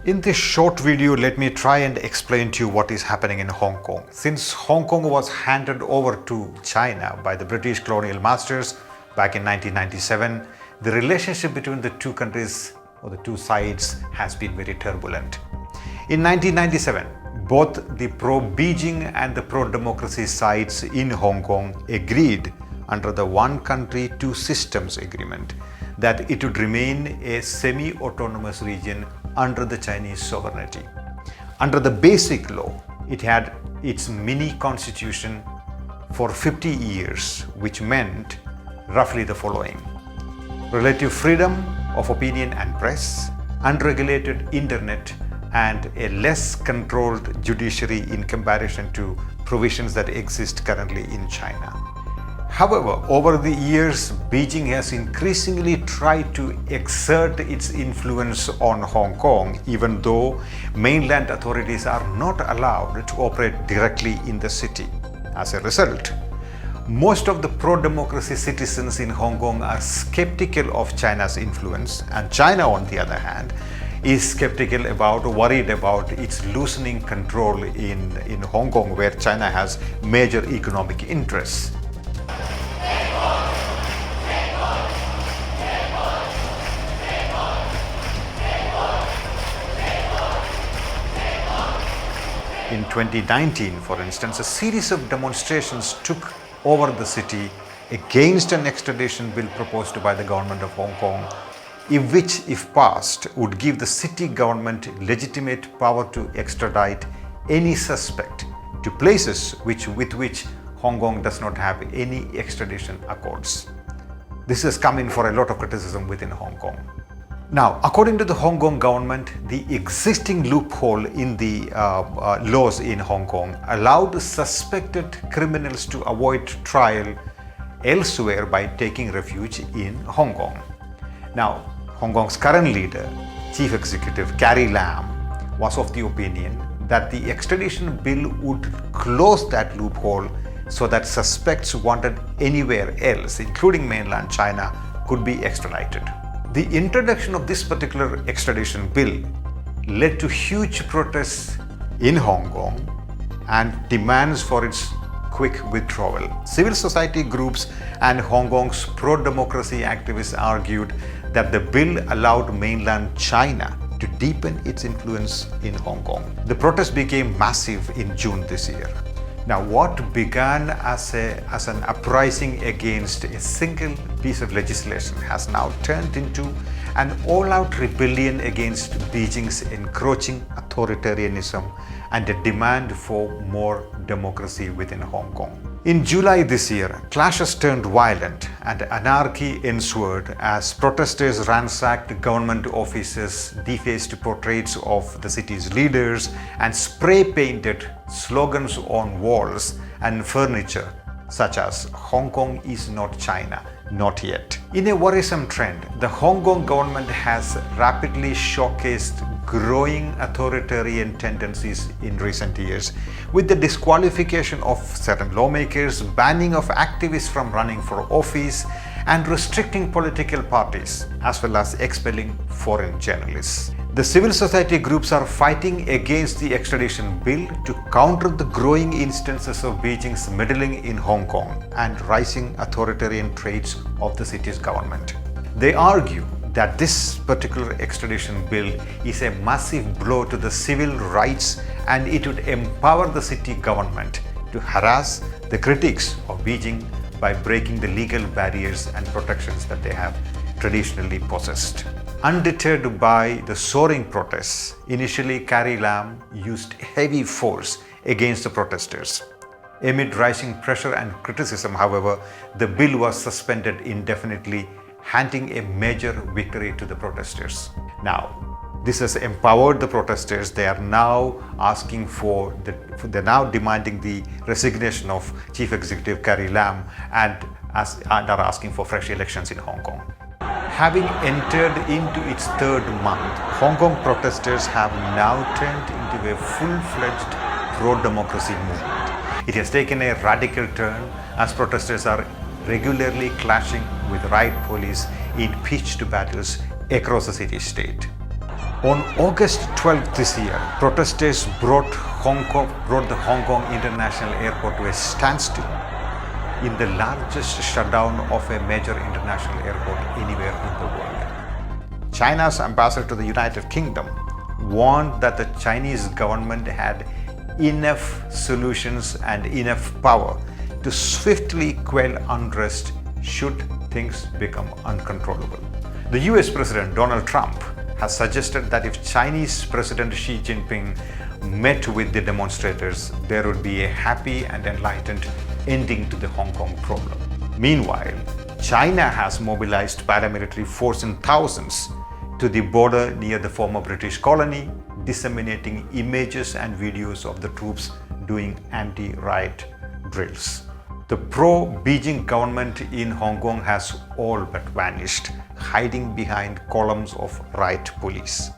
In this short video, let me try and explain to you what is happening in Hong Kong. Since Hong Kong was handed over to China by the British Colonial masters back in 1997, the relationship between the two countries or the two sides has been very turbulent. In 1997, both the pro-Beijing and the pro-democracy sides in Hong Kong agreed under the One Country, Two Systems agreement that it would remain a semi-autonomous region under the Chinese sovereignty. Under the basic law, it had its mini constitution for 50 years, which meant roughly the following: relative freedom of opinion and press, unregulated internet, and a less controlled judiciary in comparison to provisions that exist currently in China. However, over the years, Beijing has increasingly tried to exert its influence on Hong Kong, even though mainland authorities are not allowed to operate directly in the city. As a result, most of the pro-democracy citizens in Hong Kong are skeptical of China's influence, and China, on the other hand, is worried about its loosening control in Hong Kong, where China has major economic interests. In 2019, for instance, a series of demonstrations took over the city against an extradition bill proposed by the government of Hong Kong, which, if passed, would give the city government legitimate power to extradite any suspect to places with which Hong Kong does not have any extradition accords. This has come in for a lot of criticism within Hong Kong. Now, according to the Hong Kong government, the existing loophole in the laws in Hong Kong allowed suspected criminals to avoid trial elsewhere by taking refuge in Hong Kong. Now, Hong Kong's current leader, Chief Executive Carrie Lam, was of the opinion that the extradition bill would close that loophole so that suspects wanted anywhere else, including mainland China, could be extradited. The introduction of this particular extradition bill led to huge protests in Hong Kong and demands for its quick withdrawal. Civil society groups and Hong Kong's pro-democracy activists argued that the bill allowed mainland China to deepen its influence in Hong Kong. The protest became massive in June this year. Now, what began as an uprising against a single piece of legislation has now turned into an all-out rebellion against Beijing's encroaching authoritarianism and a demand for more democracy within Hong Kong. In July this year, clashes turned violent and anarchy ensued as protesters ransacked government offices, defaced portraits of the city's leaders, and spray-painted slogans on walls and furniture such as "Hong Kong is not China, not yet." In a worrisome trend, the Hong Kong government has rapidly showcased growing authoritarian tendencies in recent years, with the disqualification of certain lawmakers, banning of activists from running for office, and restricting political parties, as well as expelling foreign journalists. The civil society groups are fighting against the extradition bill to counter the growing instances of Beijing's meddling in Hong Kong and rising authoritarian traits of the city's government. They argue that this particular extradition bill is a massive blow to the civil rights, and it would empower the city government to harass the critics of Beijing by breaking the legal barriers and protections that they have traditionally possessed. Undeterred by the soaring protests, initially Carrie Lam used heavy force against the protesters. Amid rising pressure and criticism, however, the bill was suspended indefinitely, handing a major victory to the protesters. Now, this has empowered the protesters. They are now they're now demanding the resignation of Chief Executive Carrie Lam and are asking for fresh elections in Hong Kong. Having entered into its third month, Hong Kong protesters have now turned into a full-fledged pro-democracy movement. It has taken a radical turn as protesters are regularly clashing with riot police in pitched battles across the city-state. On August 12th this year, protesters brought the Hong Kong International Airport to a standstill in the largest shutdown of a major international airport anywhere in the world. China's ambassador to the United Kingdom warned that the Chinese government had enough solutions and enough power to swiftly quell unrest should things become uncontrollable. The US President Donald Trump has suggested that if Chinese President Xi Jinping met with the demonstrators, there would be a happy and enlightened ending to the Hong Kong problem. Meanwhile, China has mobilized paramilitary force in thousands to the border near the former British colony, disseminating images and videos of the troops doing anti-riot drills. The pro-Beijing government in Hong Kong has all but vanished, hiding behind columns of riot police.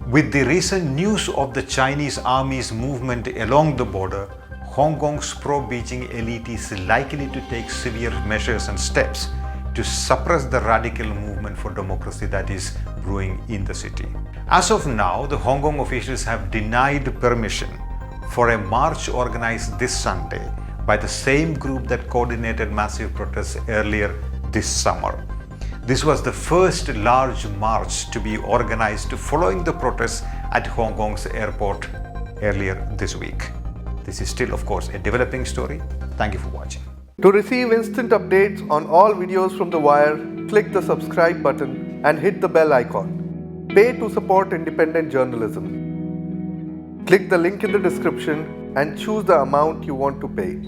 With the recent news of the Chinese army's movement along the border, Hong Kong's pro-Beijing elite is likely to take severe measures and steps to suppress the radical movement for democracy that is brewing in the city. As of now, the Hong Kong officials have denied permission for a march organized this Sunday by the same group that coordinated massive protests earlier this summer. This was the first large march to be organized following the protests at Hong Kong's airport earlier this week. This is still, of course, a developing story. Thank you for watching. To receive instant updates on all videos from The Wire, click the subscribe button and hit the bell icon. Pay to support independent journalism. Click the link in the description and choose the amount you want to pay.